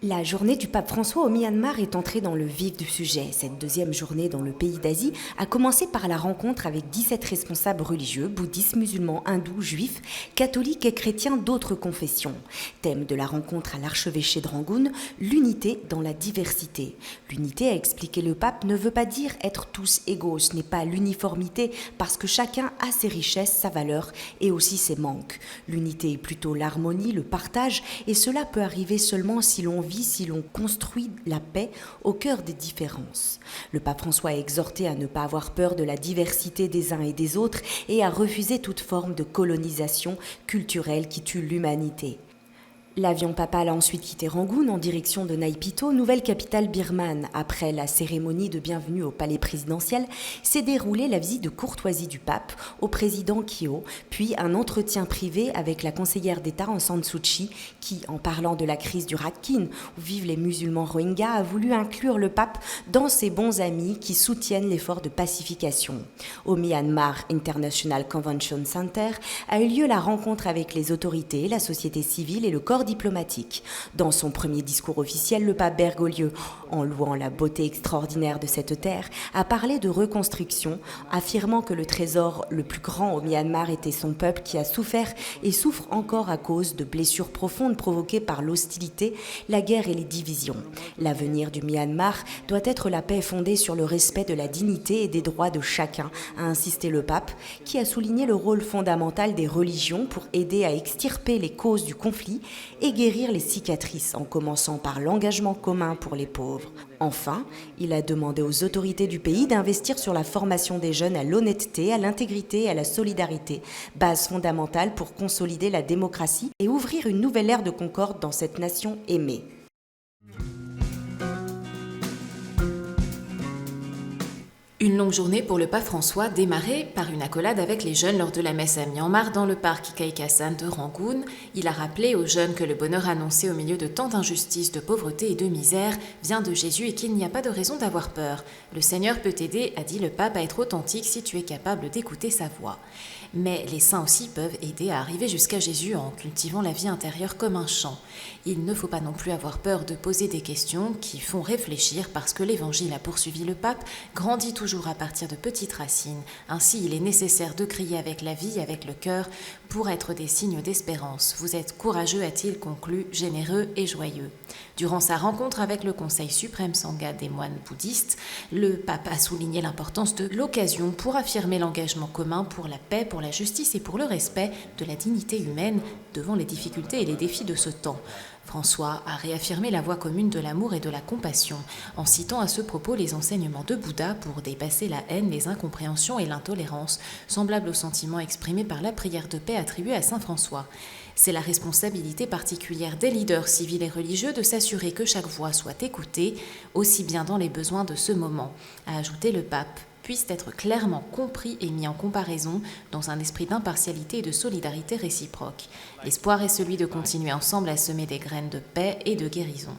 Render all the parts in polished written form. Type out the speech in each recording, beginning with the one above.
La journée du pape François au Myanmar est entrée dans le vif du sujet. Cette deuxième journée dans le pays d'Asie a commencé par la rencontre avec 17 responsables religieux, bouddhistes, musulmans, hindous, juifs, catholiques et chrétiens d'autres confessions. Thème de la rencontre à l'archevêché de Rangoon, l'unité dans la diversité. L'unité, a expliqué le pape, ne veut pas dire être tous égaux, ce n'est pas l'uniformité parce que chacun a ses richesses, sa valeur et aussi ses manques. L'unité est plutôt l'harmonie, le partage et cela peut arriver seulement si l'on construit la paix au cœur des différences. Le pape François a exhorté à ne pas avoir peur de la diversité des uns et des autres et à refuser toute forme de colonisation culturelle qui tue l'humanité. L'avion papal a ensuite quitté Rangoon en direction de Naypyidaw, nouvelle capitale birmane. Après la cérémonie de bienvenue au palais présidentiel, s'est déroulée la visite de courtoisie du pape au président Kyo, puis un entretien privé avec la conseillère d'État Aung San Suu Kyi, qui, en parlant de la crise du Rakhine, où vivent les musulmans Rohingyas, a voulu inclure le pape dans ses bons amis qui soutiennent l'effort de pacification. Au Myanmar International Convention Center a eu lieu la rencontre avec les autorités, la société civile et le corps diplomatique. Dans son premier discours officiel, le pape Bergoglio, en louant la beauté extraordinaire de cette terre, a parlé de reconstruction, affirmant que le trésor le plus grand au Myanmar était son peuple qui a souffert et souffre encore à cause de blessures profondes provoquées par l'hostilité, la guerre et les divisions. L'avenir du Myanmar doit être la paix fondée sur le respect de la dignité et des droits de chacun, a insisté le pape, qui a souligné le rôle fondamental des religions pour aider à extirper les causes du conflit et guérir les cicatrices, en commençant par l'engagement commun pour les pauvres. Enfin, il a demandé aux autorités du pays d'investir sur la formation des jeunes à l'honnêteté, à l'intégrité et à la solidarité, base fondamentale pour consolider la démocratie et ouvrir une nouvelle ère de concorde dans cette nation aimée. Une longue journée pour le pape François, démarrée par une accolade avec les jeunes lors de la messe à Myanmar dans le parc Kaikhasan de Rangoon. Il a rappelé aux jeunes que le bonheur annoncé au milieu de tant d'injustices, de pauvreté et de misère vient de Jésus et qu'il n'y a pas de raison d'avoir peur. Le Seigneur peut t'aider, a dit le pape, à être authentique si tu es capable d'écouter sa voix. Mais les saints aussi peuvent aider à arriver jusqu'à Jésus en cultivant la vie intérieure comme un champ. Il ne faut pas non plus avoir peur de poser des questions qui font réfléchir parce que l'Évangile, a poursuivi le pape, grandit toujours à partir de petites racines. Ainsi, il est nécessaire de crier avec la vie, avec le cœur, pour être des signes d'espérance. Vous êtes courageux, a-t-il conclu, généreux et joyeux. Durant sa rencontre avec le Conseil suprême Sangha des moines bouddhistes, le pape a souligné l'importance de l'occasion pour affirmer l'engagement commun pour la paix, pour la justice et pour le respect de la dignité humaine devant les difficultés et les défis de ce temps. François a réaffirmé la voie commune de l'amour et de la compassion, en citant à ce propos les enseignements de Bouddha pour dépasser la haine, les incompréhensions et l'intolérance, semblables aux sentiments exprimés par la prière de paix attribuée à saint François. C'est la responsabilité particulière des leaders civils et religieux de s'assurer que chaque voix soit écoutée, aussi bien dans les besoins de ce moment, a ajouté le pape, puissent être clairement compris et mis en comparaison dans un esprit d'impartialité et de solidarité réciproque. L'espoir est celui de continuer ensemble à semer des graines de paix et de guérison.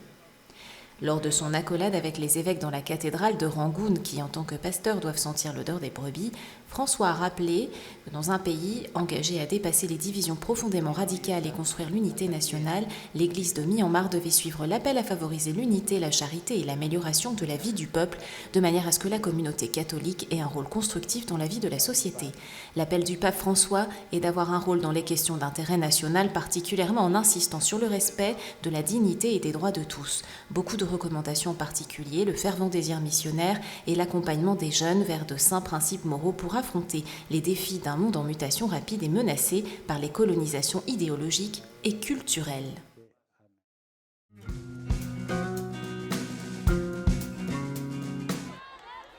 Lors de son accolade avec les évêques dans la cathédrale de Rangoon, qui en tant que pasteurs doivent sentir l'odeur des brebis, François a rappelé que dans un pays engagé à dépasser les divisions profondément radicales et construire l'unité nationale, l'Église de Myanmar devait suivre l'appel à favoriser l'unité, la charité et l'amélioration de la vie du peuple, de manière à ce que la communauté catholique ait un rôle constructif dans la vie de la société. L'appel du pape François est d'avoir un rôle dans les questions d'intérêt national, particulièrement en insistant sur le respect de la dignité et des droits de tous. Beaucoup de recommandations en particulier, le fervent désir missionnaire et l'accompagnement des jeunes vers de saints principes moraux pour affronter les défis d'un monde en mutation rapide et menacé par les colonisations idéologiques et culturelles.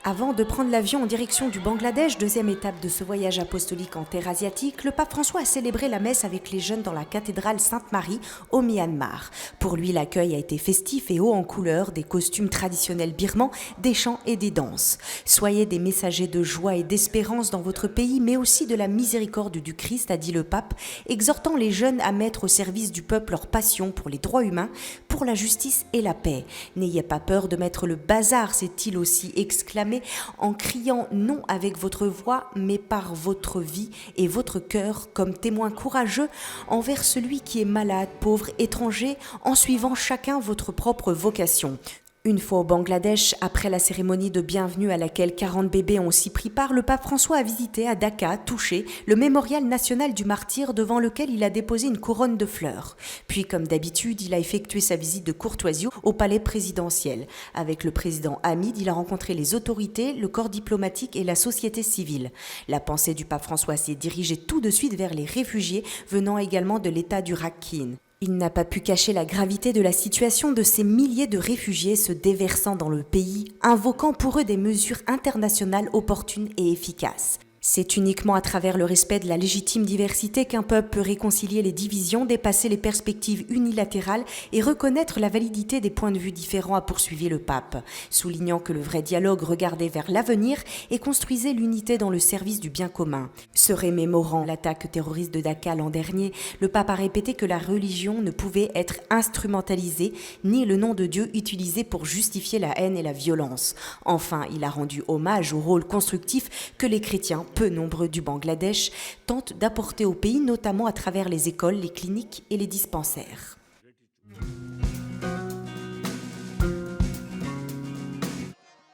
Avant de prendre l'avion en direction du Bangladesh, deuxième étape de ce voyage apostolique en terre asiatique, le pape François a célébré la messe avec les jeunes dans la cathédrale Sainte-Marie au Myanmar. Pour lui, l'accueil a été festif et haut en couleurs, des costumes traditionnels birmans, des chants et des danses. Soyez des messagers de joie et d'espérance dans votre pays, mais aussi de la miséricorde du Christ, a dit le pape, exhortant les jeunes à mettre au service du peuple leur passion pour les droits humains, pour pour la justice et la paix. N'ayez pas peur de mettre le bazar, s'est-il aussi exclamé, en criant non avec votre voix, mais par votre vie et votre cœur, comme témoin courageux envers celui qui est malade, pauvre, étranger, en suivant chacun votre propre vocation. Une fois au Bangladesh, après la cérémonie de bienvenue à laquelle 40 bébés ont aussi pris part, le pape François a visité à Dacca, touché, le mémorial national du martyr devant lequel il a déposé une couronne de fleurs. Puis, comme d'habitude, il a effectué sa visite de courtoisie au palais présidentiel. Avec le président Hamid, il a rencontré les autorités, le corps diplomatique et la société civile. La pensée du pape François s'est dirigée tout de suite vers les réfugiés venant également de l'état du Rakhine. Il n'a pas pu cacher la gravité de la situation de ces milliers de réfugiés se déversant dans le pays, invoquant pour eux des mesures internationales opportunes et efficaces. C'est uniquement à travers le respect de la légitime diversité qu'un peuple peut réconcilier les divisions, dépasser les perspectives unilatérales et reconnaître la validité des points de vue différents, a poursuivi le pape, soulignant que le vrai dialogue regardait vers l'avenir et construisait l'unité dans le service du bien commun. Se remémorant l'attaque terroriste de Dacca l'an dernier, le pape a répété que la religion ne pouvait être instrumentalisée, ni le nom de Dieu utilisé pour justifier la haine et la violence. Enfin, il a rendu hommage au rôle constructif que les chrétiens, peu nombreux du Bangladesh, tentent d'apporter au pays, notamment à travers les écoles, les cliniques et les dispensaires.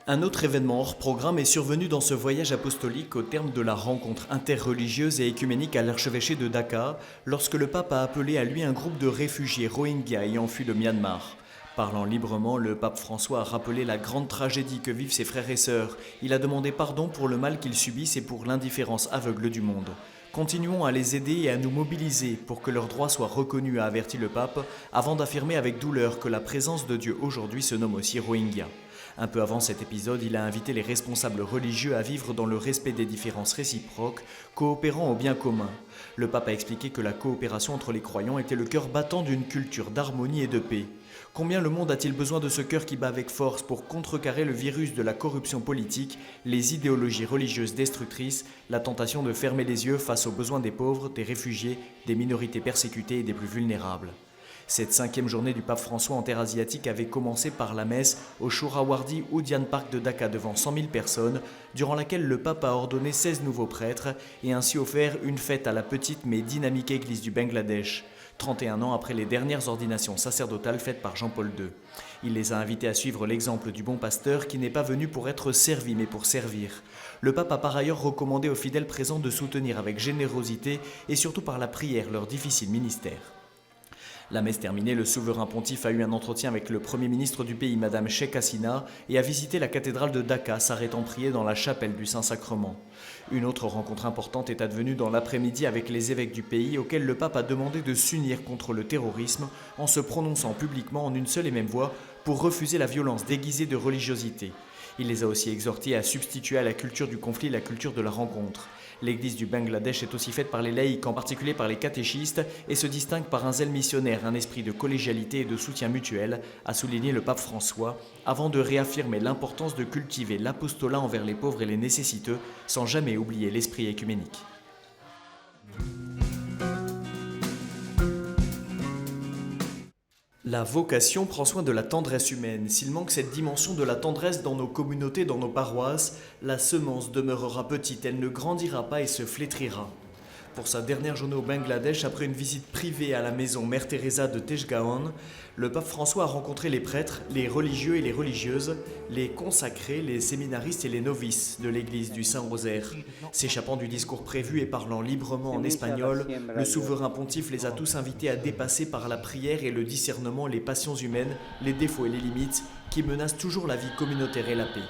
Un autre événement hors programme est survenu dans ce voyage apostolique au terme de la rencontre interreligieuse et écuménique à l'archevêché de Dacca, lorsque le pape a appelé à lui un groupe de réfugiés Rohingyas ayant fui le Myanmar. Parlant librement, le pape François a rappelé la grande tragédie que vivent ses frères et sœurs. Il a demandé pardon pour le mal qu'ils subissent et pour l'indifférence aveugle du monde. Continuons à les aider et à nous mobiliser pour que leurs droits soient reconnus, a averti le pape, avant d'affirmer avec douleur que la présence de Dieu aujourd'hui se nomme aussi Rohingya. Un peu avant cet épisode, il a invité les responsables religieux à vivre dans le respect des différences réciproques, coopérant au bien commun. Le pape a expliqué que la coopération entre les croyants était le cœur battant d'une culture d'harmonie et de paix. Combien le monde a-t-il besoin de ce cœur qui bat avec force pour contrecarrer le virus de la corruption politique, les idéologies religieuses destructrices, la tentation de fermer les yeux face aux besoins des pauvres, des réfugiés, des minorités persécutées et des plus vulnérables. Cette 5e journée du pape François en terre asiatique avait commencé par la messe au Shorawardi Udian Park de Dacca devant 100 000 personnes, durant laquelle le pape a ordonné 16 nouveaux prêtres et ainsi offert une fête à la petite mais dynamique église du Bangladesh, 31 ans après les dernières ordinations sacerdotales faites par Jean-Paul II. Il les a invités à suivre l'exemple du bon pasteur qui n'est pas venu pour être servi mais pour servir. Le pape a par ailleurs recommandé aux fidèles présents de soutenir avec générosité et surtout par la prière leur difficile ministère. La messe terminée, le souverain pontife a eu un entretien avec le Premier ministre du pays, Madame Sheikh Hasina, et a visité la cathédrale de Dacca, s'arrêtant prier dans la chapelle du Saint-Sacrement. Une autre rencontre importante est advenue dans l'après-midi avec les évêques du pays, auxquels le pape a demandé de s'unir contre le terrorisme en se prononçant publiquement en une seule et même voix pour refuser la violence déguisée de religiosité. Il les a aussi exhortés à substituer à la culture du conflit la culture de la rencontre. L'église du Bangladesh est aussi faite par les laïcs, en particulier par les catéchistes, et se distingue par un zèle missionnaire, un esprit de collégialité et de soutien mutuel, a souligné le pape François, avant de réaffirmer l'importance de cultiver l'apostolat envers les pauvres et les nécessiteux, sans jamais oublier l'esprit écuménique. La vocation prend soin de la tendresse humaine. S'il manque cette dimension de la tendresse dans nos communautés, dans nos paroisses, la semence demeurera petite, elle ne grandira pas et se flétrira. Pour sa dernière journée au Bangladesh, après une visite privée à la maison Mère Teresa de Tejgaon, le pape François a rencontré les prêtres, les religieux et les religieuses, les consacrés, les séminaristes et les novices de l'église du Saint-Rosaire. S'échappant du discours prévu et parlant librement en espagnol, le souverain pontife les a tous invités à dépasser par la prière et le discernement les passions humaines, les défauts et les limites qui menacent toujours la vie communautaire et la paix.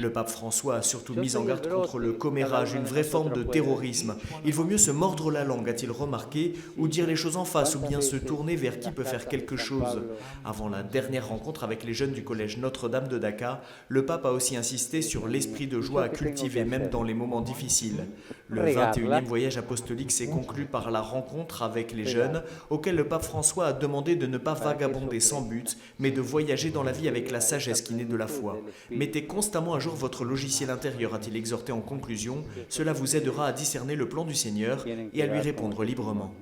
Le pape François a surtout mis en garde contre le commérage, une vraie forme de terrorisme. Il vaut mieux se mordre la langue, a-t-il remarqué, ou dire les choses en face, ou bien se tourner vers qui peut faire quelque chose. Avant la dernière rencontre avec les jeunes du collège Notre-Dame de Dacca, le pape a aussi insisté sur l'esprit de joie à cultiver même dans les moments difficiles. Le 21e voyage apostolique s'est conclu par la rencontre avec les jeunes, auxquels le pape François a demandé de ne pas vagabonder sans but, mais de voyager dans la vie avec la sagesse qui naît de la foi. Mettez constamment à jour votre logiciel intérieur, a-t-il exhorté en conclusion. Cela vous aidera à discerner le plan du Seigneur et à lui répondre librement.